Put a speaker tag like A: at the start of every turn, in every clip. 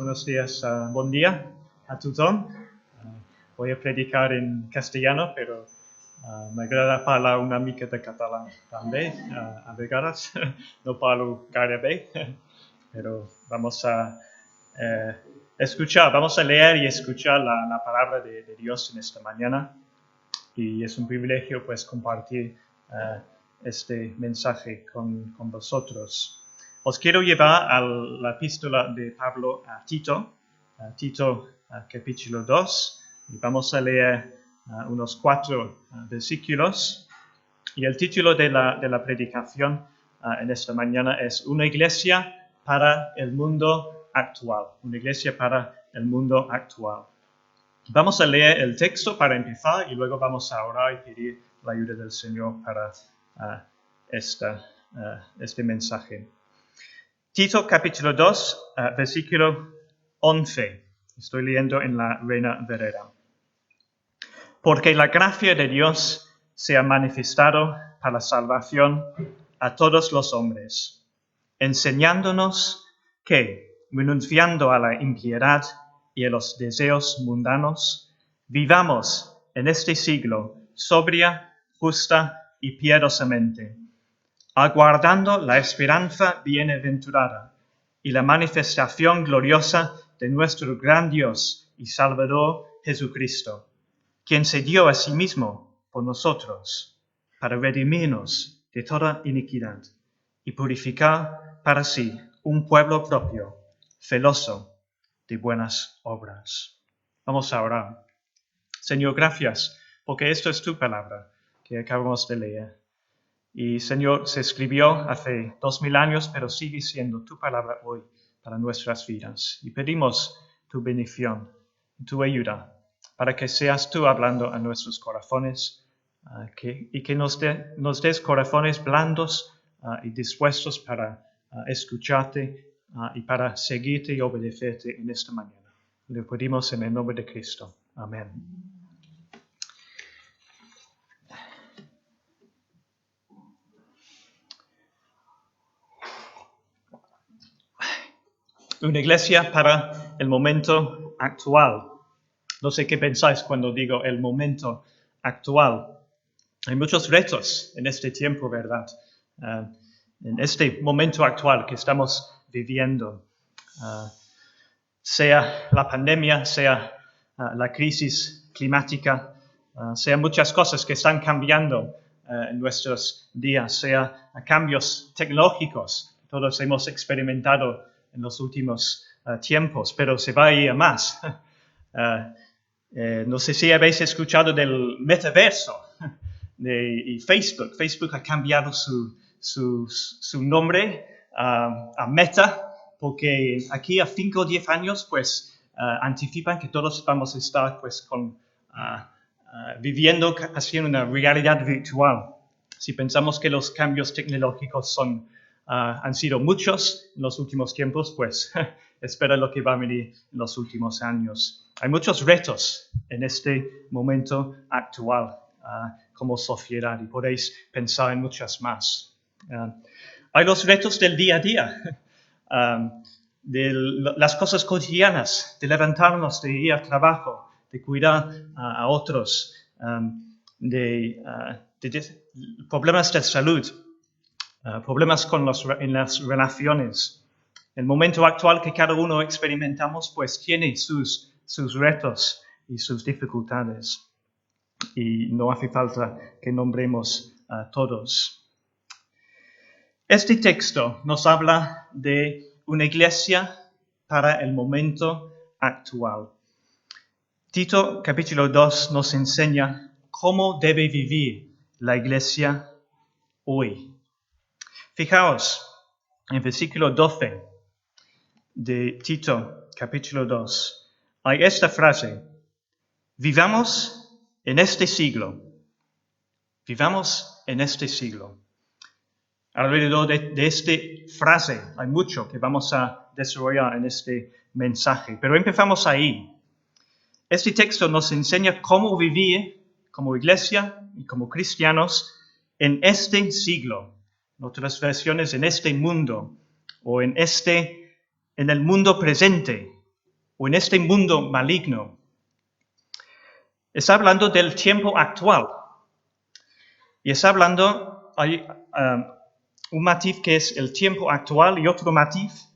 A: buenos días, buen día a tothom. Voy a predicar en castellano, pero m'agrada parlar una mica de català també, a vegades. No parlo gaire bé, pero vamos a vamos a leer y escuchar la palabra de Dios en esta mañana. Y es un privilegio pues compartir este mensaje con vosotros. Os quiero llevar a la epístola de Pablo a Tito, capítulo 2, y vamos a leer unos 4 versículos. Y el título de la predicación en esta mañana es Una iglesia para el mundo actual. Una iglesia para el mundo actual. Vamos a leer el texto para empezar y luego vamos a orar y pedir la ayuda del Señor para este mensaje. Tito capítulo 2, versículo 11. Estoy leyendo en la Reina Valera. Porque la gracia de Dios se ha manifestado para la salvación a todos los hombres, enseñándonos que, renunciando a la impiedad y a los deseos mundanos, vivamos en este siglo sobria, justa y piadosamente, aguardando la esperanza bienaventurada y la manifestación gloriosa de nuestro gran Dios y Salvador Jesucristo, quien se dio a sí mismo por nosotros, para redimirnos de toda iniquidad y purificar para sí un pueblo propio, celoso de buenas obras. Vamos a orar. Señor, gracias, porque esto es tu palabra que acabamos de leer. Y Señor, se escribió hace 2000 años, pero sigue siendo tu palabra hoy para nuestras vidas. Y pedimos tu bendición, tu ayuda, para que seas tú hablando a nuestros corazones y que nos des corazones blandos y dispuestos para escucharte y para seguirte y obedecerte en esta mañana. Lo pedimos en el nombre de Cristo. Amén. Una iglesia para el momento actual. No sé qué pensáis cuando digo el momento actual. Hay muchos retos en este tiempo, ¿verdad? En este momento actual que estamos viviendo. Sea la pandemia, sea la crisis climática, sean muchas cosas que están cambiando en nuestros días, sea cambios tecnológicos que todos hemos experimentado en los últimos tiempos, pero se va a ir a más. No sé si habéis escuchado del metaverso y Facebook. Facebook ha cambiado su nombre a Meta, porque aquí a 5 o 10 años pues anticipan que todos vamos a estar pues viviendo casi en una realidad virtual. Si pensamos que los cambios tecnológicos han sido muchos en los últimos tiempos, pues espera lo que va a venir en los últimos años. Hay muchos retos en este momento actual como sociedad y podéis pensar en muchas más. Hay los retos del día a día, de las cosas cotidianas, de levantarnos, de ir al trabajo, de cuidar a otros, de problemas de salud, problemas en las relaciones. El momento actual que cada uno experimentamos pues tiene sus retos y sus dificultades. Y no hace falta que nombremos a todos. Este texto nos habla de una iglesia para el momento actual. Tito capítulo 2 nos enseña cómo debe vivir la iglesia hoy. Fijaos en versículo 12 de Tito capítulo 2. Hay esta frase: vivamos en este siglo. Vivamos en este siglo. Alrededor de esta frase hay mucho que vamos a desarrollar en este mensaje, pero empezamos ahí. Este texto nos enseña cómo vivir como iglesia y como cristianos en este siglo. En otras versiones, en este mundo, o en el mundo presente, o en este mundo maligno. Está hablando del tiempo actual. Y está hablando, hay un matiz que es el tiempo actual y otro matiz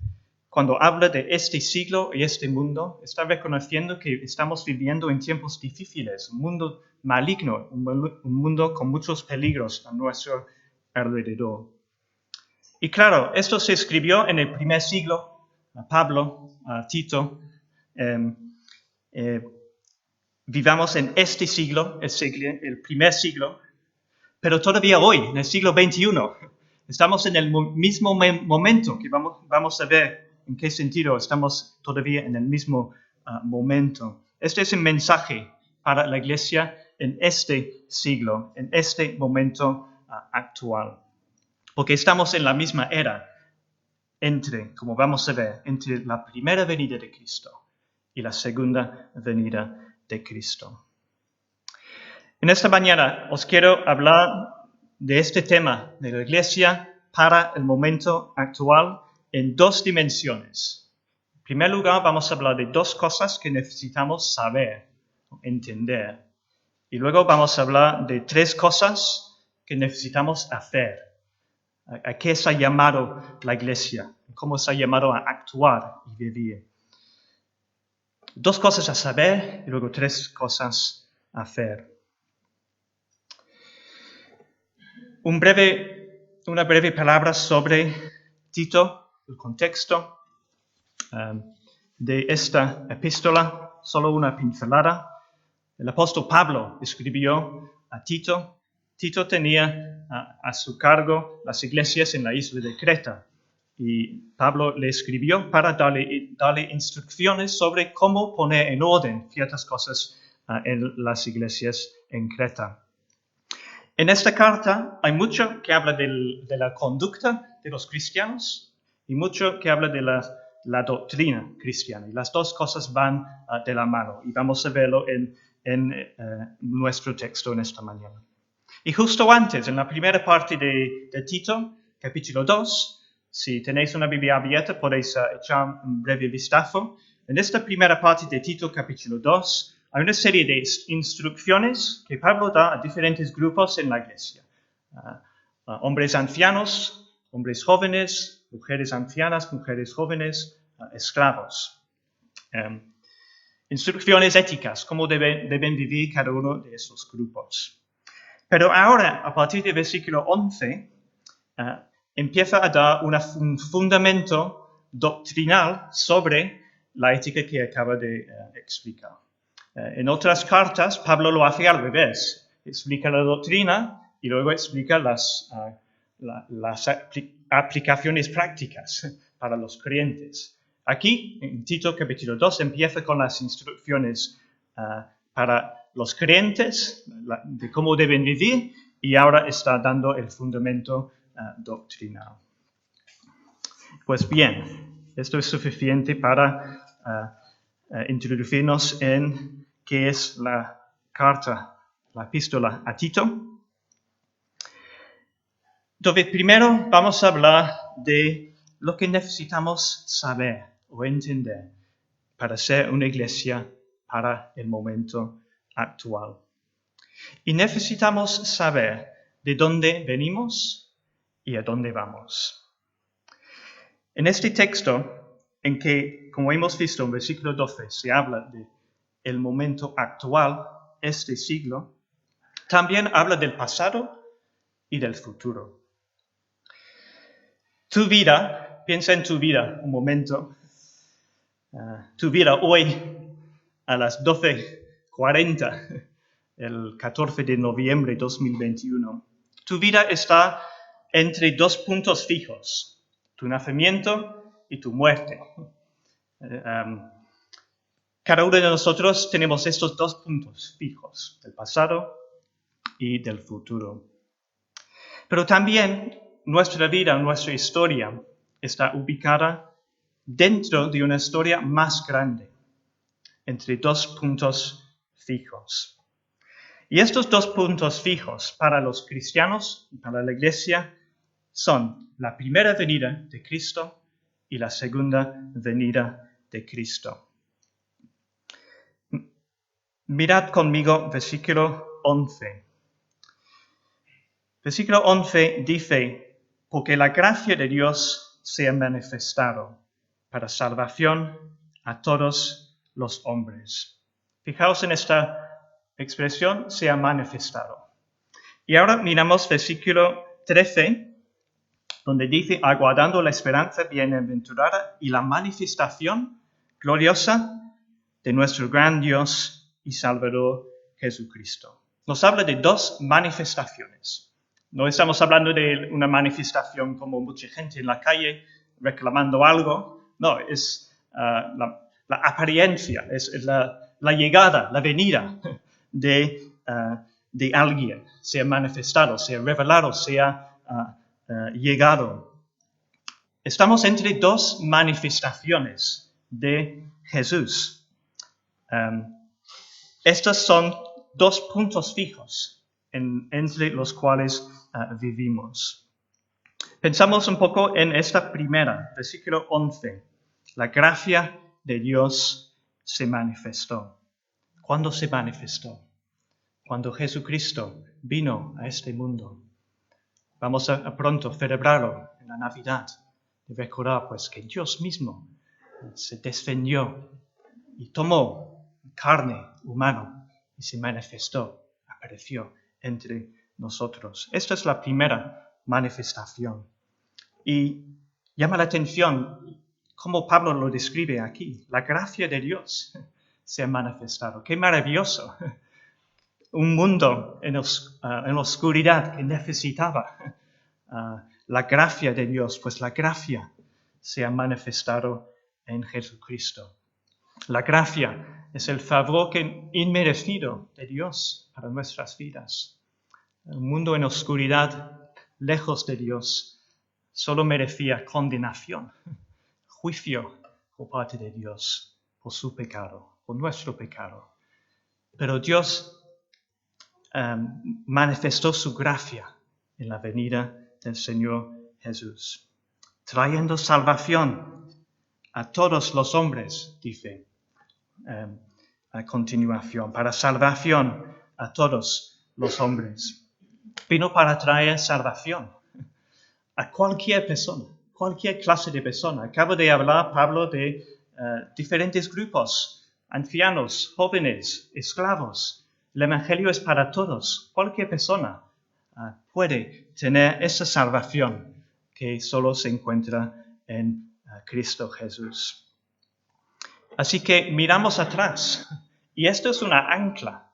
A: cuando habla de este siglo y este mundo, está reconociendo que estamos viviendo en tiempos difíciles, un mundo maligno, un mundo con muchos peligros a nuestro alrededor. Y claro, esto se escribió en el primer siglo, a Pablo, a Tito. Vivamos en este siglo, el primer siglo, pero todavía hoy, en el siglo XXI, estamos en el mismo momento que vamos a ver en qué sentido estamos todavía en el mismo momento. Este es un mensaje para la iglesia en este siglo, en este momento actual. Porque estamos en la misma era como vamos a ver, entre la primera venida de Cristo y la segunda venida de Cristo. En esta mañana os quiero hablar de este tema de la iglesia para el momento actual en dos dimensiones. En primer lugar, vamos a hablar de dos cosas que necesitamos saber, entender. Y luego vamos a hablar de tres cosas que necesitamos hacer. ¿A qué se ha llamado la iglesia? ¿Cómo se ha llamado a actuar y vivir? Dos cosas a saber y luego tres cosas a hacer. Una breve palabra sobre Tito, el contexto de esta epístola, solo una pincelada. El apóstol Pablo escribió a Tito. Tito tenía a su cargo las iglesias en la isla de Creta y Pablo le escribió para darle instrucciones sobre cómo poner en orden ciertas cosas en las iglesias en Creta. En esta carta hay mucho que habla de la conducta de los cristianos y mucho que habla de la doctrina cristiana. Y las dos cosas van de la mano y vamos a verlo en nuestro texto en esta mañana. Y justo antes, en la primera parte de Tito, capítulo 2, si tenéis una Biblia abierta podéis echar un breve vistazo. En esta primera parte de Tito, capítulo 2, hay una serie de instrucciones que Pablo da a diferentes grupos en la iglesia. Hombres ancianos, hombres jóvenes, mujeres ancianas, mujeres jóvenes, esclavos. Instrucciones éticas, cómo deben vivir cada uno de esos grupos. Pero ahora, a partir del versículo 11, empieza a dar un fundamento doctrinal sobre la ética que acaba de explicar. En otras cartas, Pablo lo hace al revés. Explica la doctrina y luego explica las aplicaciones prácticas para los creyentes. Aquí, en Tito capítulo 2, empieza con las instrucciones para los creyentes de cómo deben vivir y ahora está dando el fundamento doctrinal. Pues bien, esto es suficiente para introducirnos en qué es la carta, la epístola a Tito. Entonces, primero vamos a hablar de lo que necesitamos saber o entender para ser una iglesia para el momento actual. Y necesitamos saber de dónde venimos y a dónde vamos. En este texto, en que, como hemos visto en versículo 12, se habla de el momento actual, este siglo, también habla del pasado y del futuro. Tu vida, piensa en tu vida un momento, tu vida hoy a las 12:40, el 14 de noviembre de 2021. Tu vida está entre dos puntos fijos, tu nacimiento y tu muerte. Cada uno de nosotros tenemos estos dos puntos fijos, del pasado y del futuro. Pero también nuestra vida, nuestra historia, está ubicada dentro de una historia más grande, entre dos puntos fijos. Y estos dos puntos fijos para los cristianos y para la iglesia son la primera venida de Cristo y la segunda venida de Cristo. Mirad conmigo versículo 11. Versículo 11 dice, porque la gracia de Dios se ha manifestado para salvación a todos los hombres. Fijaos en esta expresión, se ha manifestado. Y ahora miramos versículo 13, donde dice, aguardando la esperanza bienaventurada y la manifestación gloriosa de nuestro gran Dios y Salvador Jesucristo. Nos habla de dos manifestaciones. No estamos hablando de una manifestación como mucha gente en la calle reclamando algo. No, es la apariencia, es la llegada, la venida de alguien. Se ha manifestado, se ha revelado, se ha llegado. Estamos entre dos manifestaciones de Jesús. Estos son dos puntos fijos entre los cuales vivimos. Pensamos un poco en esta primera, versículo 11. La gracia de Dios se manifestó. ¿Cuándo se manifestó? Cuando Jesucristo vino a este mundo. Vamos a pronto celebrarlo en la Navidad y recordar pues que Dios mismo se descendió y tomó carne humana y se manifestó, apareció entre nosotros. Esta es la primera manifestación. Y llama la atención cómo Pablo lo describe aquí. La gracia de Dios se ha manifestado. ¡Qué maravilloso! Un mundo en la oscuridad que necesitaba la gracia de Dios, pues la gracia se ha manifestado en Jesucristo. La gracia es el favor inmerecido de Dios para nuestras vidas. Un mundo en oscuridad, lejos de Dios, solo merecía condenación, juicio por parte de Dios por su pecado, por nuestro pecado. Pero Dios manifestó su gracia en la venida del Señor Jesús, trayendo salvación a todos los hombres, dice a continuación, para salvación a todos los hombres. Vino para traer salvación a cualquier persona, cualquier clase de persona. Acabo de hablar, Pablo, de diferentes grupos, ancianos, jóvenes, esclavos. El Evangelio es para todos. Cualquier persona puede tener esa salvación que solo se encuentra en Cristo Jesús. Así que miramos atrás. Y esto es una ancla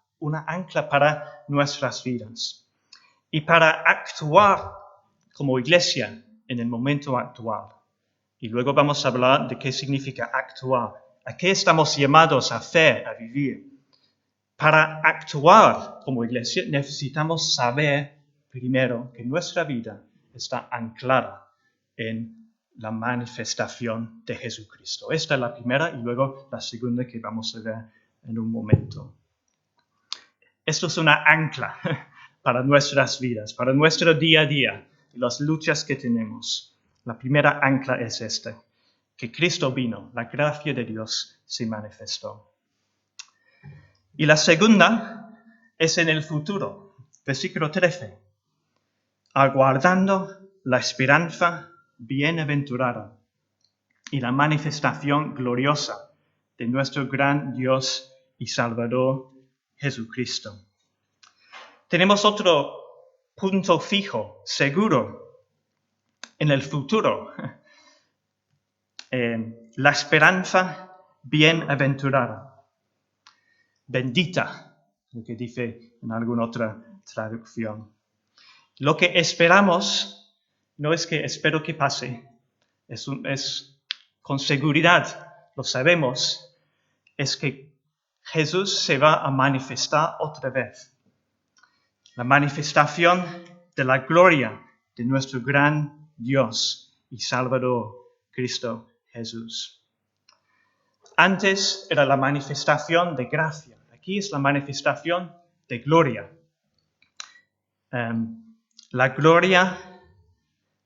A: para nuestras vidas. Y para actuar como iglesia en el momento actual. Y luego vamos a hablar de qué significa actuar. ¿A qué estamos llamados a hacer, a vivir? Para actuar como iglesia necesitamos saber primero que nuestra vida está anclada en la manifestación de Jesucristo. Esta es la primera y luego la segunda que vamos a ver en un momento. Esto es una ancla para nuestras vidas, para nuestro día a día y las luchas que tenemos. La primera ancla es esta, que Cristo vino, la gracia de Dios se manifestó. Y la segunda es en el futuro, versículo 13. Aguardando la esperanza bienaventurada y la manifestación gloriosa de nuestro gran Dios y Salvador Jesucristo. Tenemos otro punto fijo, seguro, en el futuro. La esperanza bienaventurada. Bendita, lo que dice en alguna otra traducción. Lo que esperamos no es que espero que pase, es con seguridad, lo sabemos, es que Jesús se va a manifestar otra vez. La manifestación de la gloria de nuestro gran Dios y Salvador, Cristo Jesús. Antes era la manifestación de gracia. Aquí es la manifestación de gloria. La gloria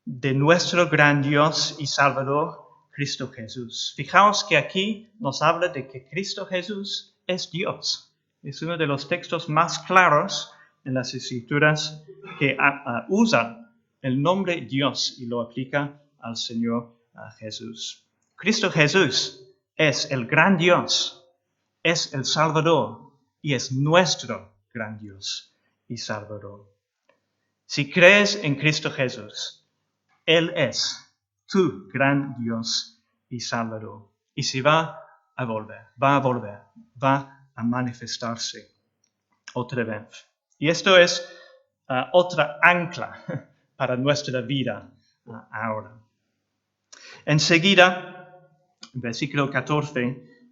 A: de nuestro gran Dios y Salvador, Cristo Jesús. Fijaos que aquí nos habla de que Cristo Jesús es Dios. Es uno de los textos más claros en las Escrituras que usa el nombre Dios y lo aplica al Señor Jesús. Cristo Jesús es el gran Dios, es el Salvador y es nuestro gran Dios y Salvador. Si crees en Cristo Jesús, Él es tu gran Dios y Salvador. Y si va a volver, va a manifestarse otra vez. Y esto es otra ancla para nuestra vida ahora. Enseguida, en versículo 14,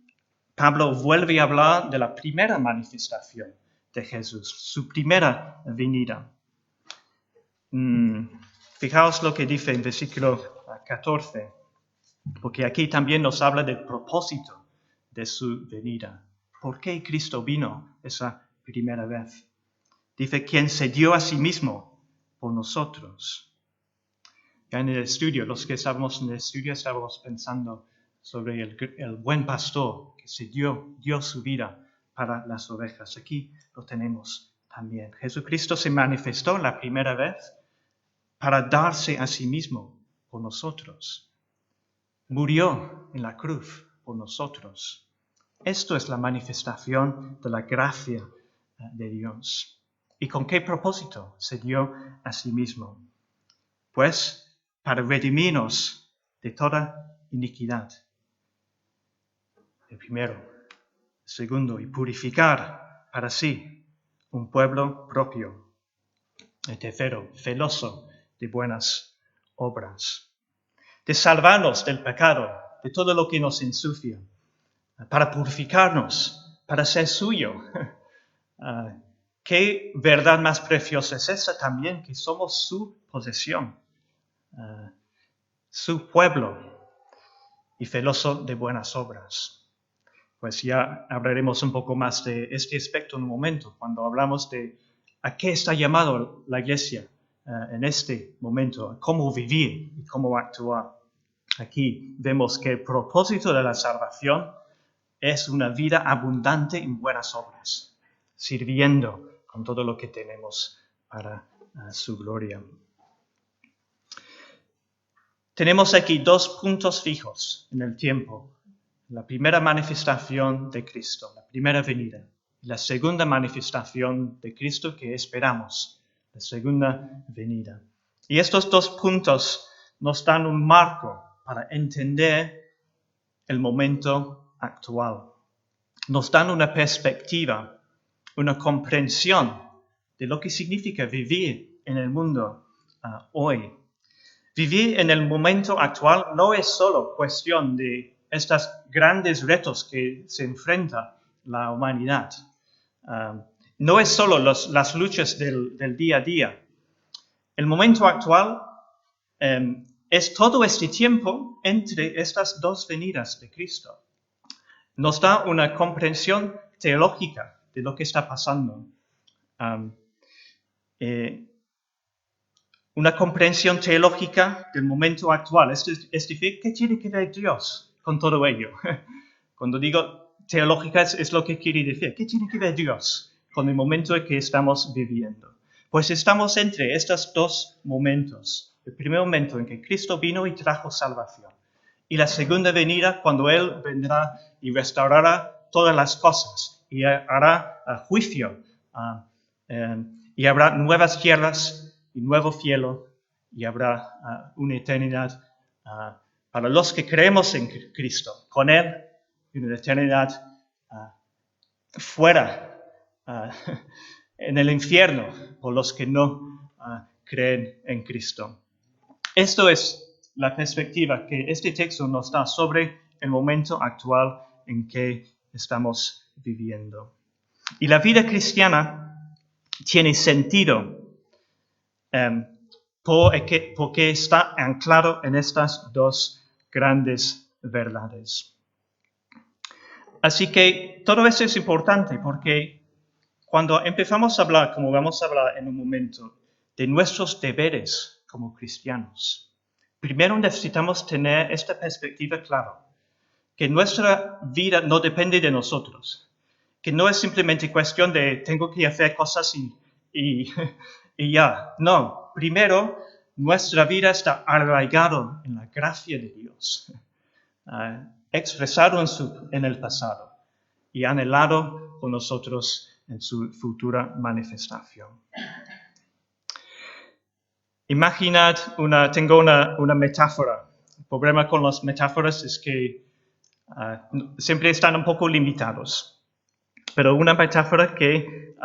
A: Pablo vuelve a hablar de la primera manifestación de Jesús, su primera venida. Fijaos lo que dice en versículo 14, porque aquí también nos habla del propósito de su venida. ¿Por qué Cristo vino esa primera vez? Dice, quien se dio a sí mismo por nosotros. Ya en el estudio, los que estábamos en el estudio, estábamos pensando sobre el buen pastor que se dio su vida para las ovejas. Aquí lo tenemos también. Jesucristo se manifestó la primera vez para darse a sí mismo por nosotros. Murió en la cruz por nosotros. Esto es la manifestación de la gracia de Dios. ¿Y con qué propósito se dio a sí mismo? Pues para redimirnos de toda iniquidad. El primero. El segundo, y purificar para sí un pueblo propio. El tercero, celoso de buenas obras. De salvarnos del pecado, de todo lo que nos ensucia. Para purificarnos, para ser suyo. ¿Qué verdad más preciosa es esa también? Que somos su posesión, su pueblo y celoso de buenas obras. Pues ya hablaremos un poco más de este aspecto en un momento, cuando hablamos de a qué está llamado la iglesia en este momento, a cómo vivir y cómo actuar. Aquí vemos que el propósito de la salvación es una vida abundante en buenas obras, sirviendo con todo lo que tenemos para su gloria. Tenemos aquí dos puntos fijos en el tiempo. La primera manifestación de Cristo, la primera venida. Y la segunda manifestación de Cristo que esperamos, la segunda venida. Y estos dos puntos nos dan un marco para entender el momento actual. Nos dan una perspectiva, una comprensión de lo que significa vivir en el mundo hoy. Vivir en el momento actual no es solo cuestión de estos grandes retos que se enfrenta la humanidad. No es solo las luchas del día a día. El momento actual es todo este tiempo entre estas dos venidas de Cristo. Nos da una comprensión teológica de lo que está pasando. Una comprensión teológica del momento actual. Es decir, ¿qué tiene que ver Dios con todo ello? Cuando digo teológica es lo que quiere decir. ¿Qué tiene que ver Dios con el momento en que estamos viviendo? Pues estamos entre estos dos momentos. El primer momento en que Cristo vino y trajo salvación. Y la segunda venida cuando Él vendrá y restaurará todas las cosas y hará juicio y habrá nuevas tierras y nuevo cielo, y habrá una eternidad para los que creemos en Cristo, con Él, y una eternidad fuera, en el infierno, por los que no creen en Cristo. Esto es la perspectiva que este texto nos da sobre el momento actual en que estamos viviendo. Y la vida cristiana tiene sentido porque está anclado en estas dos grandes verdades. Así que todo esto es importante porque cuando empezamos a hablar, como vamos a hablar en un momento, de nuestros deberes como cristianos, primero necesitamos tener esta perspectiva clara, que nuestra vida no depende de nosotros. que no es simplemente cuestión de tengo que hacer cosas y ya. No, primero, nuestra vida está arraigado en la gracia de Dios, expresado en el pasado y anhelado por nosotros en su futura manifestación. Imaginad, tengo una metáfora. El problema con las metáforas es que siempre están un poco limitados. Pero una metáfora que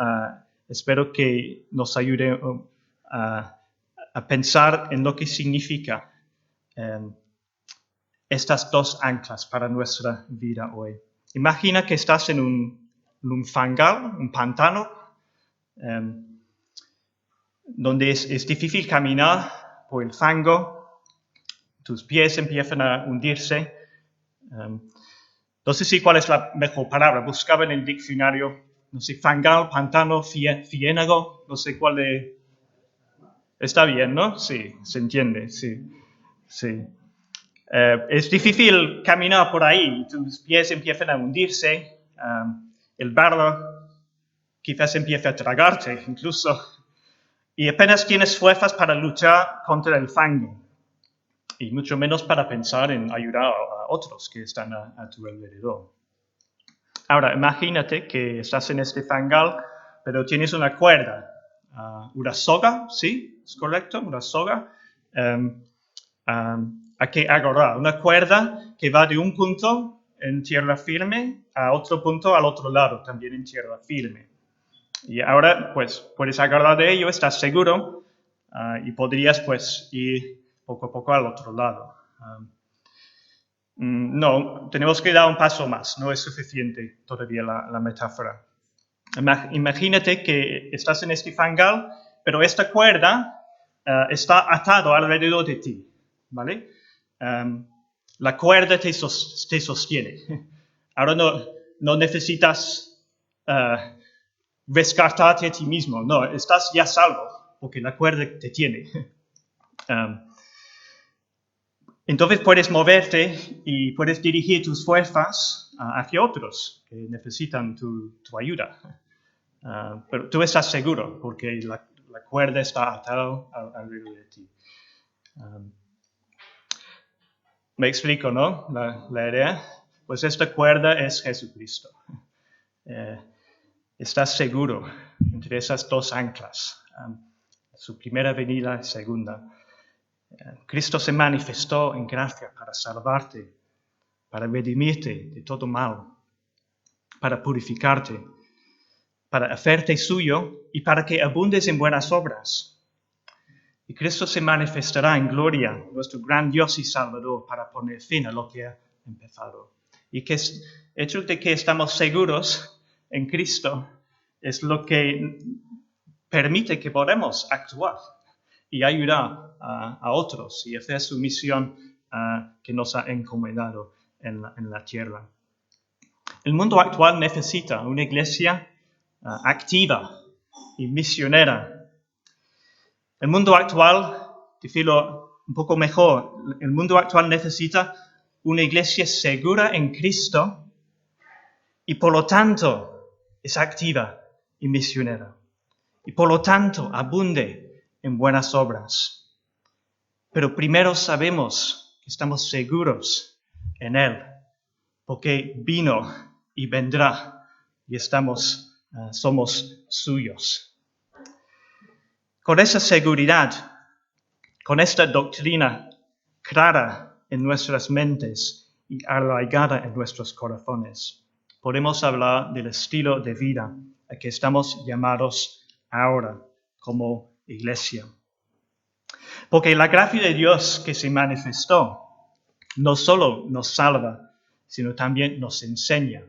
A: espero que nos ayude a pensar en lo que significa estas dos anclas para nuestra vida hoy. Imagina que estás en un fangal, un pantano, donde es difícil caminar por el fango, tus pies empiezan a hundirse. No sé si cuál es la mejor palabra, buscaba en el diccionario, no sé, fangal, pantano, ciénago, no sé cuál de... Está bien, ¿no? Sí, se entiende, sí. Es difícil caminar por ahí, tus pies empiezan a hundirse, el barro quizás empieza a tragarte incluso, y apenas tienes fuerzas para luchar contra el fango, y mucho menos para pensar en ayudar a otros que están a tu alrededor. Ahora, imagínate que estás en este fangal, pero tienes una cuerda, una soga, ¿sí? ¿Es correcto? Una soga a que agarrar, una cuerda que va de un punto en tierra firme a otro punto al otro lado, también en tierra firme. Y ahora, pues, puedes agarrar de ello, estás seguro, y podrías, pues, ir poco a poco al otro lado. No, tenemos que dar un paso más, no es suficiente todavía la metáfora. Imagínate que estás en este fangal, pero esta cuerda está atada alrededor de ti, ¿vale? La cuerda te sostiene. Ahora no necesitas rescatarte a ti mismo, no, estás ya salvo, porque la cuerda te tiene. Entonces puedes moverte y puedes dirigir tus fuerzas hacia otros que necesitan tu ayuda. Pero tú estás seguro porque la cuerda está atada alrededor de ti. Me explico, ¿no? La idea. Pues esta cuerda es Jesucristo. Estás seguro entre esas dos anclas. Su primera venida y segunda. Cristo se manifestó en gracia para salvarte, para redimirte de todo mal, para purificarte, para hacerte suyo y para que abundes en buenas obras. Y Cristo se manifestará en gloria, nuestro gran Dios y Salvador, para poner fin a lo que ha empezado. Y que el hecho de que estamos seguros en Cristo es lo que permite que podamos actuar y ayudar a otros y hacer su misión que nos ha encomendado en la tierra. El mundo actual necesita una iglesia activa y misionera. El mundo actual, decirlo un poco mejor, el mundo actual necesita una iglesia segura en Cristo y por lo tanto es activa y misionera. Y por lo tanto abunde en buenas obras. Pero primero sabemos que estamos seguros en Él, porque vino y vendrá y somos suyos. Con esa seguridad, con esta doctrina clara en nuestras mentes y arraigada en nuestros corazones, podemos hablar del estilo de vida a que estamos llamados ahora como iglesia. Porque la gracia de Dios que se manifestó no solo nos salva, sino también nos enseña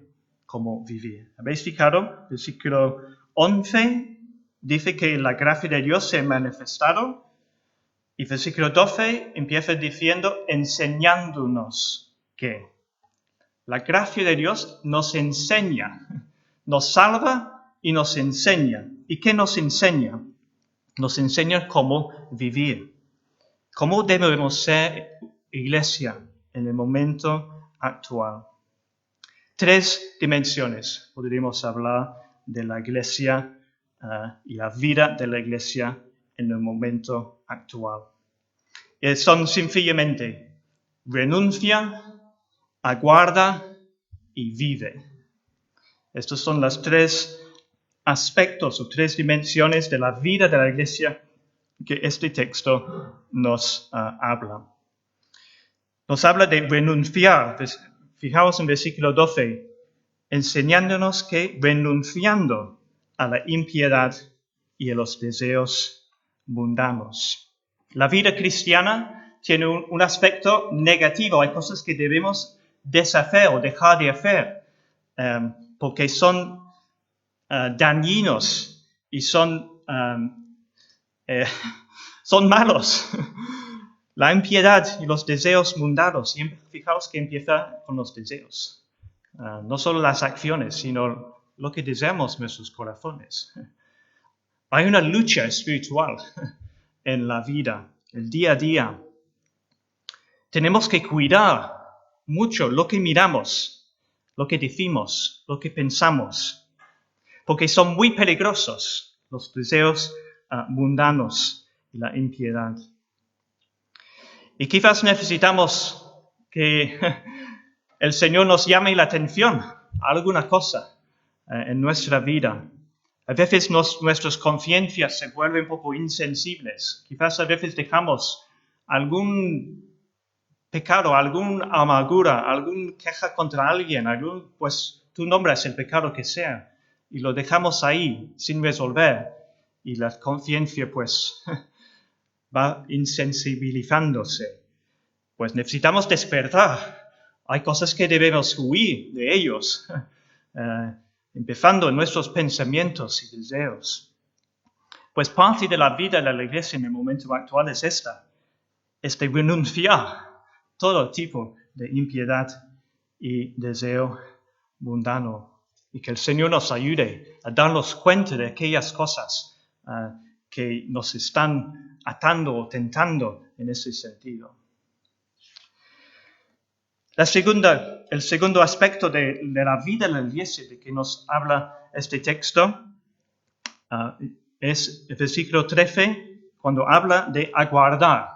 A: cómo vivir. ¿Habéis fijado? Versículo 11 dice que la gracia de Dios se ha manifestado y versículo 12 empieza diciendo enseñándonos que la gracia de Dios nos enseña, nos salva y nos enseña. ¿Y qué nos enseña? Nos enseña cómo vivir, cómo debemos ser iglesia en el momento actual. tres dimensiones. Podríamos hablar de la iglesia y la vida de la iglesia en el momento actual. Y son sencillamente renuncia, aguarda y vive. Estos son los tres aspectos o tres dimensiones de la vida de la iglesia que este texto nos habla. Nos habla de renunciar. Fijaos en versículo 12, enseñándonos que renunciando a la impiedad y a los deseos mundanos. La vida cristiana tiene un aspecto negativo. Hay cosas que debemos deshacer o dejar de hacer porque son dañinos y son malos. La impiedad y los deseos mundanos. Y fijaos que empieza con los deseos. No solo las acciones, sino lo que deseamos en nuestros corazones. Hay una lucha espiritual en la vida, el día a día. Tenemos que cuidar mucho lo que miramos, lo que decimos, lo que pensamos, porque son muy peligrosos los deseos mundanos y la impiedad. Y quizás necesitamos que el Señor nos llame la atención a alguna cosa en nuestra vida. A veces nuestras conciencias se vuelven un poco insensibles. Quizás a veces dejamos algún pecado, alguna amargura, alguna queja contra alguien, pues tú nombras el pecado que sea, y lo dejamos ahí sin resolver. Y la conciencia pues va insensibilizándose. Pues necesitamos despertar. Hay cosas que debemos huir de ellos, empezando en nuestros pensamientos y deseos. Pues parte de la vida de la iglesia en el momento actual es esta, es de renunciar a todo tipo de impiedad y deseo mundano. Y que el Señor nos ayude a darnos cuenta de aquellas cosas que nos están atando o tentando en ese sentido. El segundo aspecto de la vida de la iglesia de que nos habla este texto es el versículo 13, cuando habla de aguardar.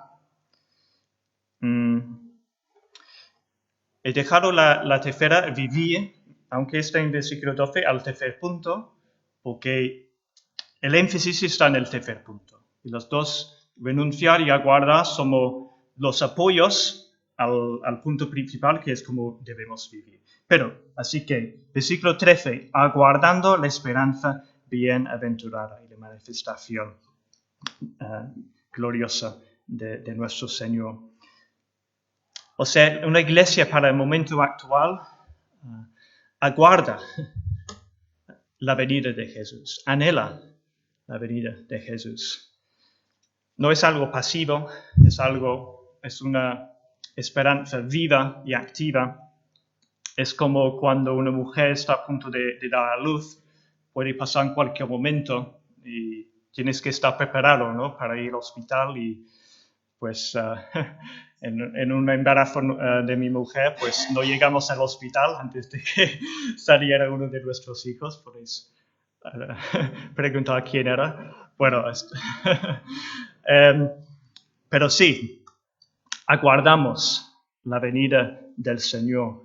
A: He dejado la tercera vivir, aunque está en versículo 12, al tercer punto, porque el énfasis está en el tercer punto. Y los dos, renunciar y aguardar, somos los apoyos al punto principal, que es cómo debemos vivir. Pero, así que, versículo 13, aguardando la esperanza bienaventurada y la manifestación gloriosa de nuestro Señor. O sea, una iglesia para el momento actual aguarda la venida de Jesús, anhela la venida de Jesús. No es algo pasivo, es una esperanza viva y activa. Es como cuando una mujer está a punto de dar a luz, puede pasar en cualquier momento y tienes que estar preparado, ¿no?, para ir al hospital. Y pues en un embarazo de mi mujer, pues no llegamos al hospital antes de que saliera uno de nuestros hijos. Podéis preguntar quién era. Bueno, pero sí, aguardamos la venida del Señor.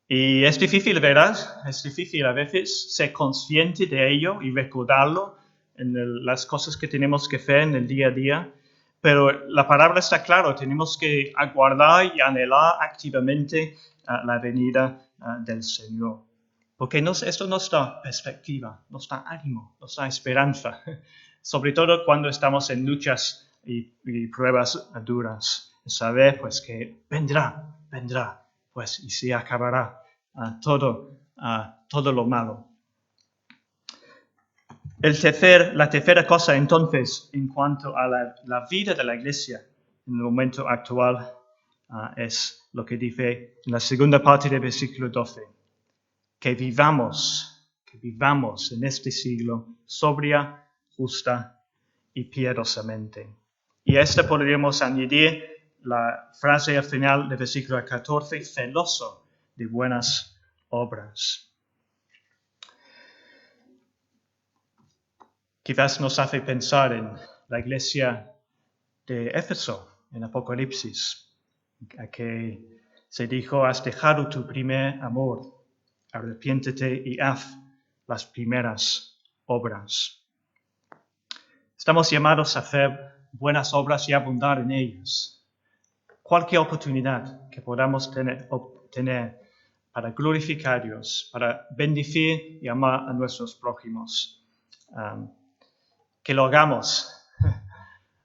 A: Y es difícil, ¿verdad? Es difícil a veces ser consciente de ello y recordarlo en las cosas que tenemos que hacer en el día a día. Pero la palabra está clara, tenemos que aguardar y anhelar activamente la venida del Señor. Porque esto nos da perspectiva, nos da ánimo, nos da esperanza. Sobre todo cuando estamos en luchas y pruebas duras. Saber pues que vendrá, pues, y se acabará todo lo malo. La tercera cosa entonces en cuanto a la vida de la iglesia en el momento actual es lo que dice en la segunda parte del versículo 12, que vivamos en este siglo sobria, justa y piadosamente. Y a esta podríamos añadir la frase al final del versículo 14, celoso de buenas obras. Quizás nos hace pensar en la iglesia de Éfeso, en Apocalipsis, a que se dijo: has dejado tu primer amor, arrepiéntete y haz las primeras obras. Estamos llamados a hacer buenas obras y abundar en ellas. Cualquier oportunidad que podamos obtener para glorificar a Dios, para bendecir y amar a nuestros prójimos, que lo hagamos,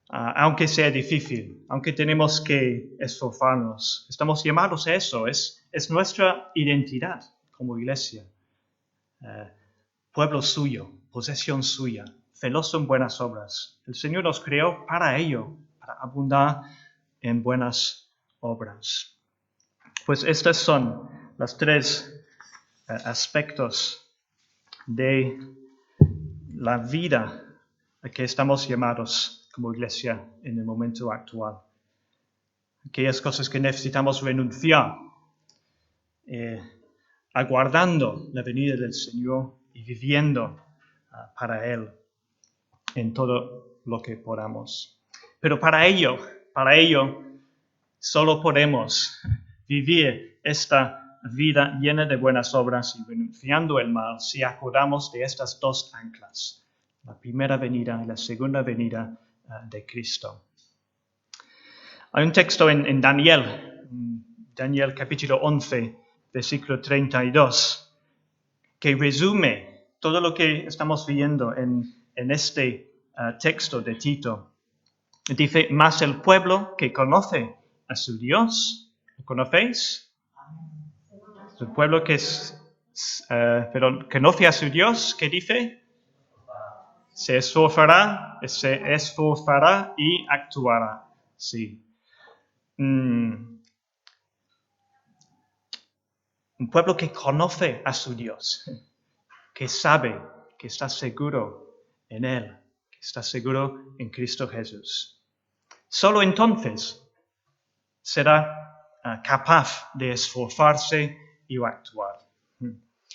A: aunque sea difícil, aunque tenemos que esforzarnos. Estamos llamados a eso, es nuestra identidad como iglesia. Pueblo suyo, posesión suya, celoso en buenas obras. El Señor nos creó para ello, para abundar en buenas obras. Pues estos son los tres aspectos de la vida a que estamos llamados como iglesia en el momento actual. Aquellas cosas que necesitamos renunciar, aguardando la venida del Señor y viviendo para Él en todo lo que podamos. Pero para ello, solo podemos vivir esta vida llena de buenas obras y renunciando al mal si acordamos de estas dos anclas, la primera venida y la segunda venida de Cristo. Hay un texto en Daniel capítulo 11, versículo 32, que resume todo lo que estamos viendo en este texto de Tito. Dice: mas el pueblo que conoce a su Dios, ¿lo conocéis? El pueblo que conoce a su Dios, ¿qué dice? Se esforzará y actuará. Sí. Un pueblo que conoce a su Dios, que sabe, que está seguro en Él, que está seguro en Cristo Jesús. Solo entonces será capaz de esforzarse y actuar.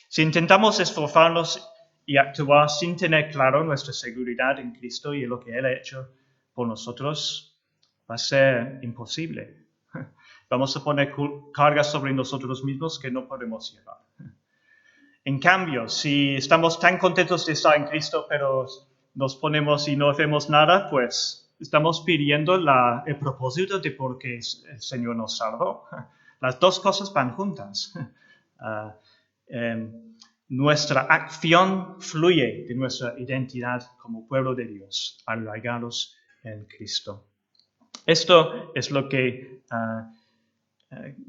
A: Si intentamos esforzarnos y actuar sin tener claro nuestra seguridad en Cristo y en lo que Él ha hecho por nosotros, va a ser imposible. Vamos a poner cargas sobre nosotros mismos que no podemos llevar. En cambio, si estamos tan contentos de estar en Cristo, pero nos ponemos y no hacemos nada, pues estamos pidiendo el propósito de por qué el Señor nos salvó. Las dos cosas van juntas. Nuestra acción fluye de nuestra identidad como pueblo de Dios, arraigados en Cristo. Esto es lo que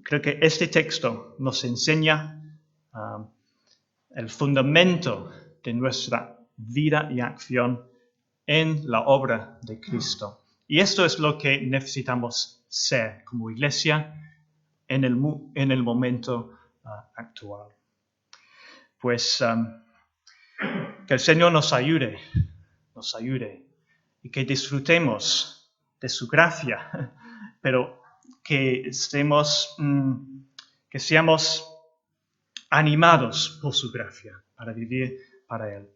A: creo que este texto nos enseña, el fundamento de nuestra vida y acción en la obra de Cristo. Y esto es lo que necesitamos ser como iglesia en el momento actual. Pues que el Señor nos ayude y que disfrutemos de su gracia, pero que seamos animados por su gracia para vivir para Él.